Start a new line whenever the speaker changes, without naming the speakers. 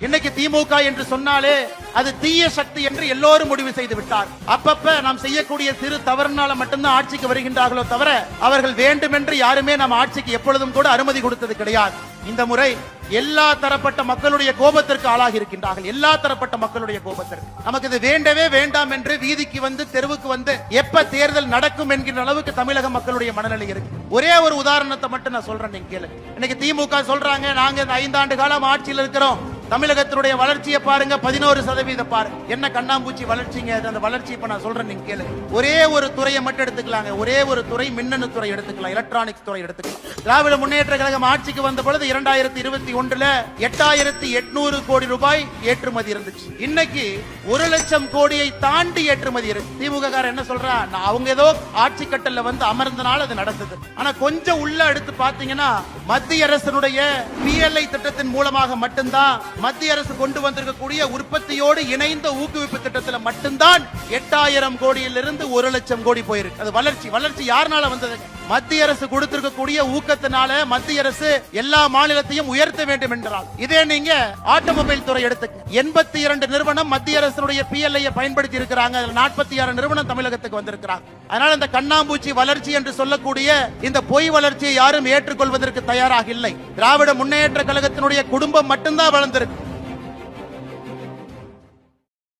இன்னைக்கு திமுக என்று சொன்னாலே அது தீய சக்தி என்று எல்லோரும் முடிவு செய்து விட்டார். அப்பப்ப நாம் செய்யக்கூடிய சிறு தவறுனால மட்டும்தான் ஆட்சிக்கு வருகின்றார்களோ தவிர அவர்கள் வேண்டுமென்று யாருமே நம்ம ஆட்சிக்கு எப்பொழுதும் கூட அனுமதி கொடுத்தது கிடையாது. இந்த முறை எல்லா தரப்பட்ட மக்களுடைய கோபத்திற்கு ஆளாகி இருக்கின்றார்கள். எல்லா தரப்பட்ட மக்களுடைய கோபத்திற்கு நமக்கு இது வேண்டவே வேண்டாம் என்று வீதிக்கு வந்து தெருவுக்கு வந்து எப்ப தேர்தல் நடக்கும் என்கிற அளவுக்கு தமிழக மக்களுடைய மனநிலை இருக்கு. ஒரே ஒரு உதாரணத்தை மட்டும் நான் சொல்றேன், நீங்க கேளுங்க. இன்னைக்கு திமுக சொல்றாங்க நாங்க 5 ஆண்டு காலம் ஆட்சியில் இருக்கிறோம், தமிழகத்தினுடைய வளர்ச்சியை பாருங்க 11% பாருங்க. என்ன கண்ணாம்பூச்சி வளர்ச்சிங்க அந்த வளர்ச்சி இப்ப நான் சொல்றேன், நீங்க கேளுங்க. ஒரே ஒரு துறையை மட்டும் எடுத்துக்கலாங்க, ஒரே ஒரு துறை மின்னணு துறை எடுத்துக்கலாம், எலக்ட்ரானிக்ஸ் துறை எடுத்துக்கலாம். திராவிட முன்னேற்ற கழகம் ஆட்சிக்கு வந்த பொழுது 2021 8,800 கோடி ரூபாய் ஏற்றுமதி இருந்துச்சு. இன்னைக்கு 1,00,000 கோடியை தாண்டி ஏற்றுமதி இருக்கு. திமுக காரர் என்ன சொல்றா, அவங்க ஏதோ ஆட்சி கட்டல்ல வந்து அமர்ந்தனால அது நடந்தது. ஆனா கொஞ்சம் உள்ள எடுத்து பாத்தீங்கன்னா மத்திய அரசினுடைய PLI திட்டத்தின் மூலமாக மட்டும்தான் மத்திய அரசு கொண்டு வந்திருக்கக்கூடிய உற்பத்தியோடு இணைந்த ஊக்குவிப்பு திட்டத்தில் மட்டும்தான் 8,000 கோடியிலிருந்து 1,00,000 கோடி போயிருக்கு. அது வளர்ச்சி. வளர்ச்சி யாருனால வந்தது? மத்திய அரசு கொடுத்திருக்கக்கூடிய ஊக்கத்தினால மத்திய அரசு எல்லா மாநிலத்தையும் உயர்த்த வேண்டும் என்றால். இதே நீங்க ஆட்டோமொபைல் துறை எடுத்துக்க, 82 நிறுவனம் மத்திய அரசுடைய PLI பயன்படுத்தி இருக்கிறாங்க. 46 நிறுவனம் தமிழகத்துக்கு வந்திருக்கிறாங்க. அதனால இந்த கண்ணாம்பூச்சி வளர்ச்சி என்று சொல்லக்கூடிய இந்த பொய் வளர்ச்சியை யாரும் ஏற்றுக்கொள்வதற்கு தயாராக இல்லை. திராவிட முன்னேற்ற கழகத்தினுடைய குடும்பம் மட்டும்தான் வளர்ந்திருக்கு.